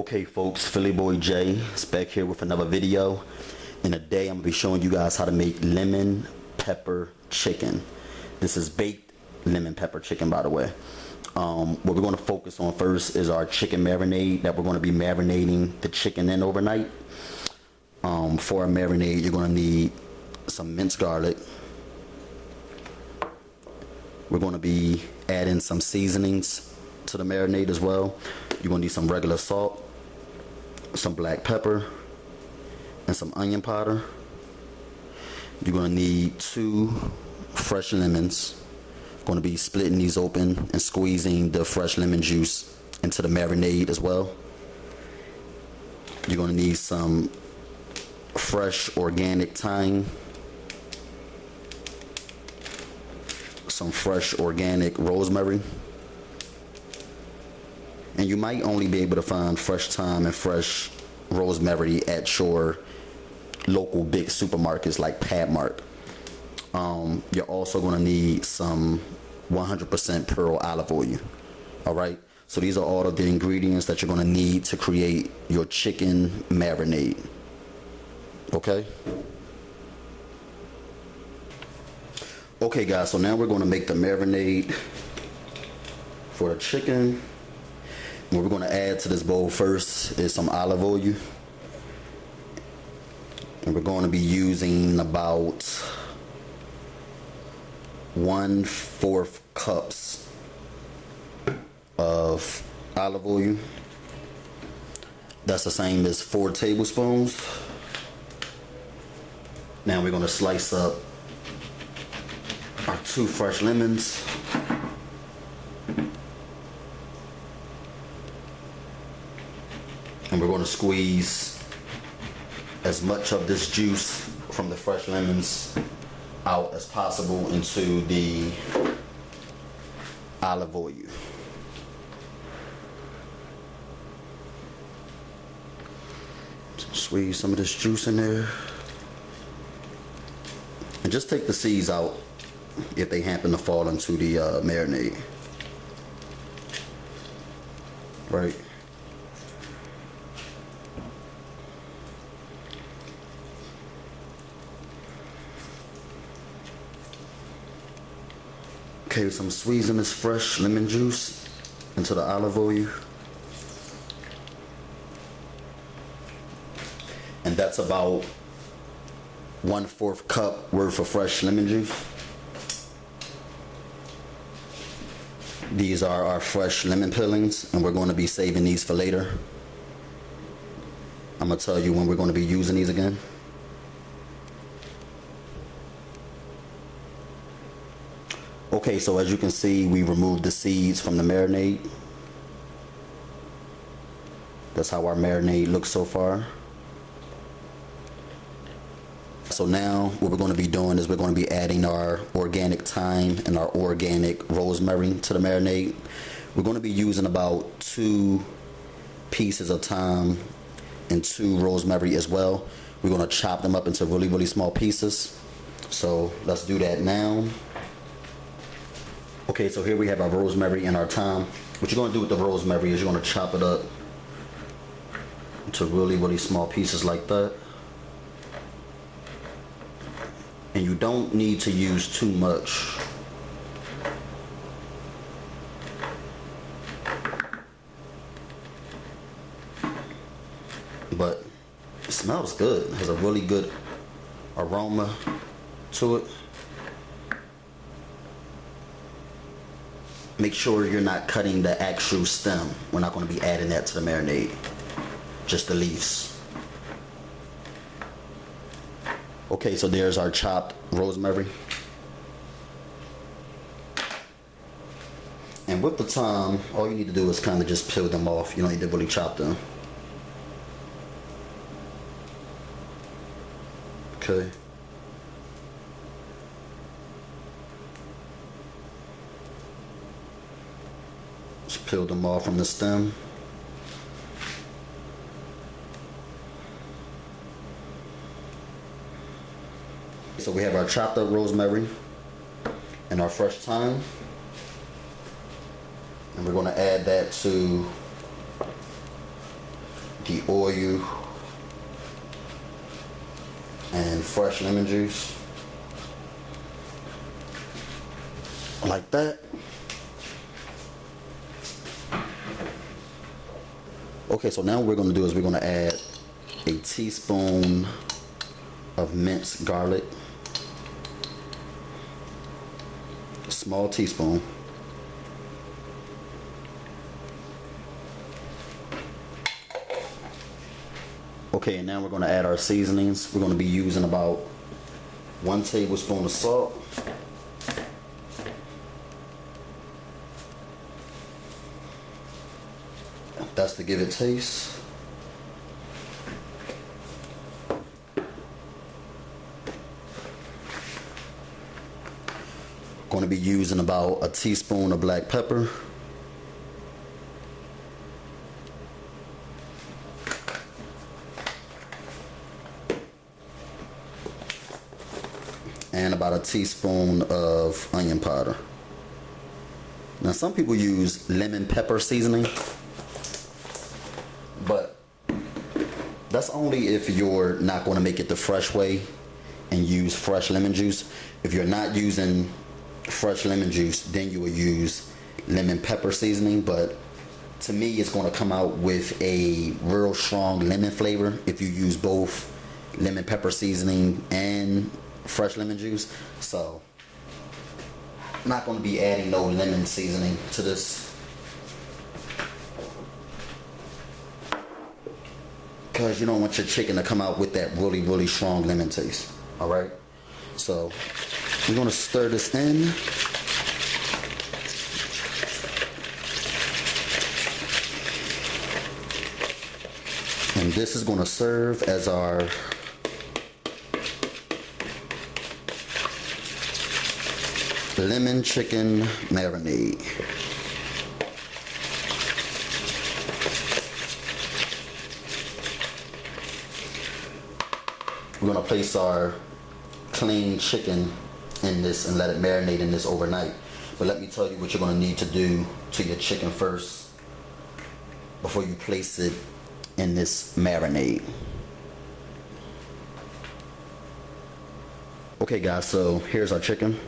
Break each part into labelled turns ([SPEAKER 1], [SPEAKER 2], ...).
[SPEAKER 1] Okay folks, Philly Boy J is back here with another video. And today I'm going to be showing you guys how to make lemon pepper chicken. This is baked lemon pepper chicken, by the way. What we're going to focus on first is our chicken marinade that we're going to be marinating the chicken in overnight. For our marinade, you're going to need some minced garlic. We're going to be adding some seasonings to the marinade as well. You're going to need some regular salt, some black pepper, and some onion powder. You're going to need 2 fresh lemons. Going to be splitting these open and squeezing the fresh lemon juice into the marinade as well. You're going to need some fresh organic thyme, some fresh organic rosemary, and you might only be able to find fresh thyme and fresh rosemary at your local big supermarkets like Padmark. You're also going to need some 100% pearl olive oil. Alright, so these are all of the ingredients that you're going to need to create your chicken marinade. Okay? Okay guys, so now we're going to make the marinade for the chicken. What we're going to add to this bowl first is some olive oil. And we're going to be using about 1/4 cups of olive oil. That's the same as 4 tablespoons. Now we're going to slice up our 2 fresh lemons. And we're going to squeeze as much of this juice from the fresh lemons out as possible into the olive oil. Squeeze some of this juice in there. And just take the seeds out if they happen to fall into the marinade. Right. Okay, so I'm squeezing this fresh lemon juice into the olive oil. And that's about 1/4 cup worth of fresh lemon juice. These are our fresh lemon peelings, and we're going to be saving these for later. I'm going to tell you when we're going to be using these again. Okay, so as you can see, we removed the seeds from the marinade. That's how our marinade looks so far. So now what we're going to be doing is we're going to be adding our organic thyme and our organic rosemary to the marinade. We're going to be using about 2 pieces of thyme and 2 rosemary as well. We're going to chop them up into really, really small pieces. So let's do that now. Okay, so here we have our rosemary and our thyme. What you're going to do with the rosemary is you're going to chop it up into really, really small pieces like that. And you don't need to use too much. But it smells good. It has a really good aroma to it. Make sure you're not cutting the actual stem. We're not going to be adding that to the marinade. Just the leaves. Okay, so there's our chopped rosemary. And with the thyme, all you need to do is kind of just peel them off. You don't need to really chop them. Okay. Just peel them off from the stem. So we have our chopped up rosemary and our fresh thyme. And we're going to add that to the oil and fresh lemon juice. Like that. Okay, so now what we're going to do is we're going to add a teaspoon of minced garlic. A small teaspoon. Okay, and now we're going to add our seasonings. We're going to be using about 1 tablespoon of salt. That's to give it taste. Going to be using about a teaspoon of black pepper. And about a teaspoon of onion powder. Now some people use lemon pepper seasoning, but that's only if you're not going to make it the fresh way and use fresh lemon juice. If you're not using fresh lemon juice, then you will use lemon pepper seasoning. But to me, it's going to come out with a real strong lemon flavor if you use both lemon pepper seasoning and fresh lemon juice. So I'm not going to be adding no lemon seasoning to this, because you don't want your chicken to come out with that really strong lemon taste. Alright, so we're going to stir this in. And this is going to serve as our lemon chicken marinade. We're going to place our clean chicken in this and let it marinate in this overnight. But let me tell you what you're going to need to do to your chicken first before you place it in this marinade. Okay guys, so here's our chicken.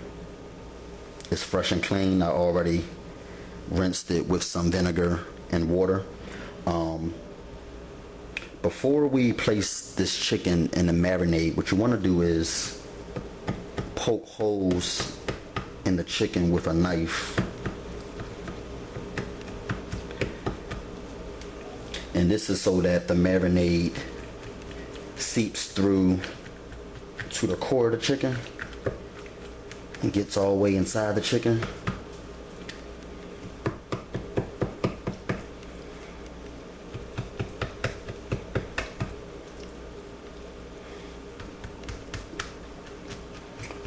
[SPEAKER 1] It's fresh and clean. I already rinsed it with some vinegar and water. Before we place this chicken in the marinade, what you want to do is poke holes in the chicken with a knife. And this is so that the marinade seeps through to the core of the chicken and gets all the way inside the chicken.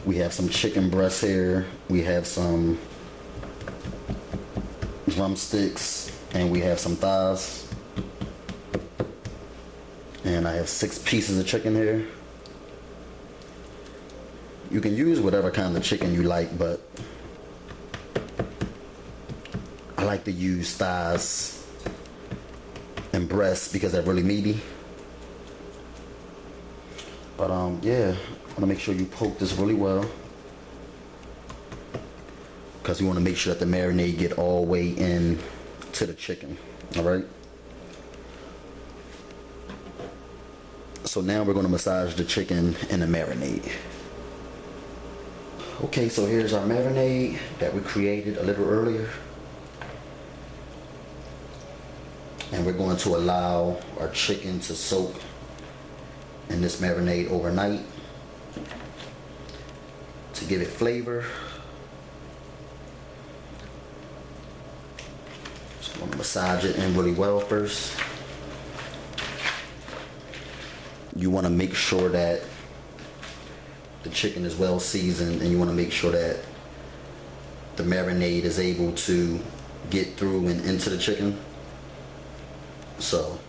[SPEAKER 1] We have some chicken breast here, we have some drumsticks, and we have some thighs. And I have 6 pieces of chicken here. You can use whatever kind of chicken you like, but I like to use thighs and breasts because they're really meaty. But yeah, I want to make sure you poke this really well, because you want to make sure that the marinade get all the way in to the chicken. Alright, so now we're going to massage the chicken in the marinade. Okay, so here's our marinade that we created a little earlier, and we're going to allow our chicken to soak in this marinade overnight to give it flavor. So I'm going to massage it in really well first. You want to make sure that the chicken is well seasoned, and you want to make sure that the marinade is able to get through and into the chicken. So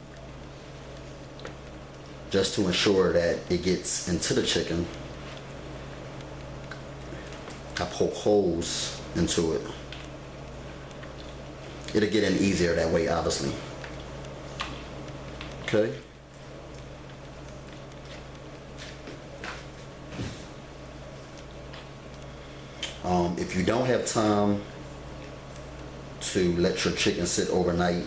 [SPEAKER 1] just to ensure that it gets into the chicken, I poke holes into it. It'll get in easier that way, obviously. Okay. If you don't have time to let your chicken sit overnight,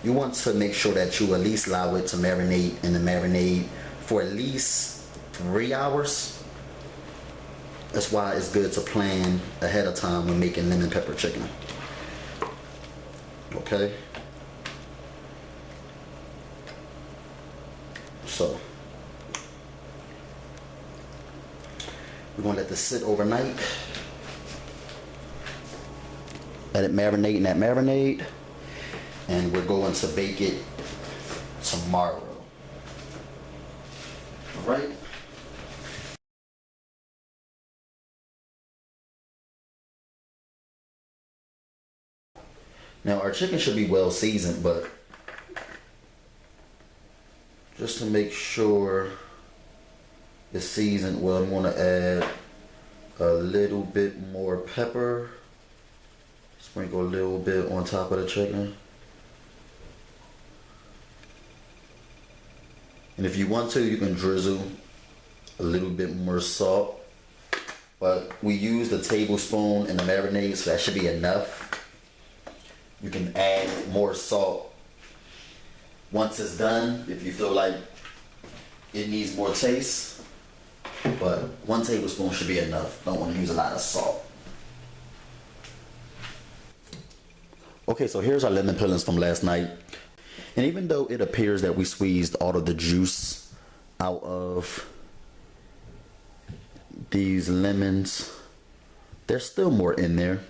[SPEAKER 1] you want to make sure that you at least allow it to marinate in the marinade for at least 3 hours. That's why it's good to plan ahead of time when making lemon pepper chicken. Okay. So we're gonna let this sit overnight. Let it marinate in that marinade, and we're going to bake it tomorrow. All right. Now our chicken should be well seasoned, but just to make sure it's seasoned well, I'm gonna add a little bit more pepper. Sprinkle a little bit on top of the chicken. And if you want to, you can drizzle a little bit more salt. But we used a tablespoon in the marinade, so that should be enough. You can add more salt once it's done if you feel like it needs more taste. But 1 tablespoon should be enough. Don't want to use a lot of salt. Okay, so here's our lemon peelings from last night. And even though it appears that we squeezed all of the juice out of these lemons, there's still more in there.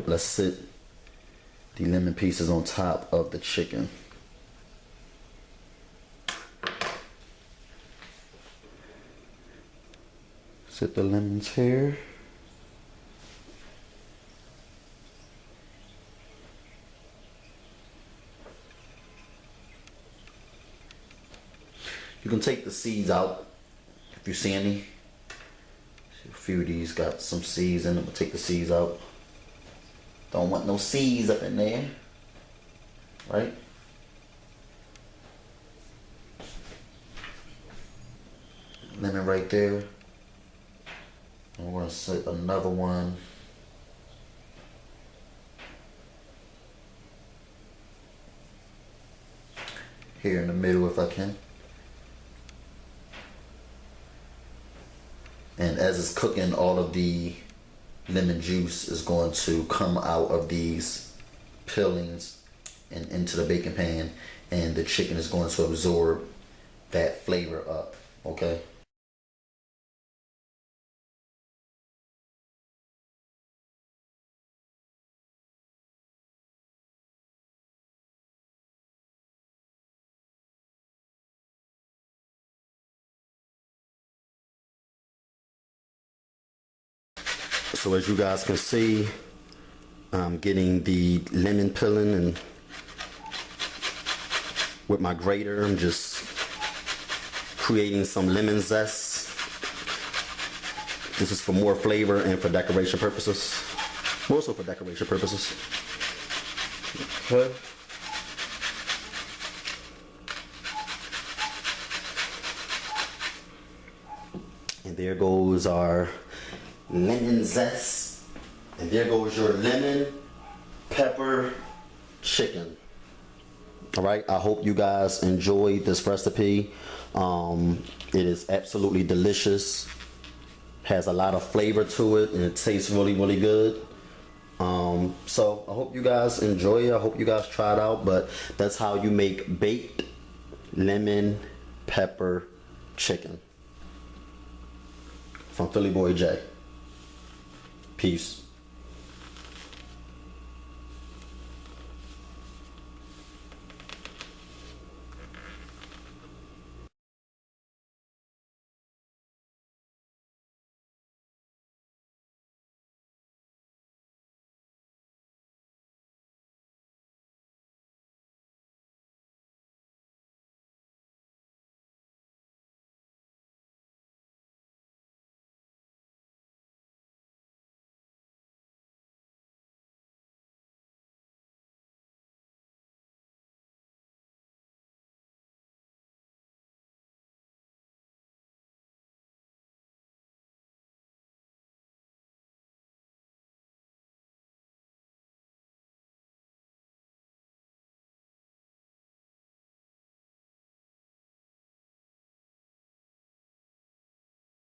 [SPEAKER 1] Let's sit the lemon pieces on top of the chicken. Sit the lemons here. You can take the seeds out if you see any. A few of these got some seeds in them, but take the seeds out. Don't want no seeds up in there, right? Lemon right there. And we're gonna set another one here in the middle if I can. And as it's cooking, all of the lemon juice is going to come out of these peelings and into the baking pan, and the chicken is going to absorb that flavor up, okay? So as you guys can see, I'm getting the lemon peeling, and with my grater, I'm just creating some lemon zest. This is for more flavor and for decoration purposes. More so for decoration purposes. Okay. And there goes our lemon zest, and there goes your lemon pepper chicken. All right, I hope you guys enjoyed this recipe. It is absolutely delicious, has a lot of flavor to it, and it tastes really good. So I hope you guys enjoy it. I hope you guys try it out. But that's how you make baked lemon pepper chicken from Philly Boy J. Peace.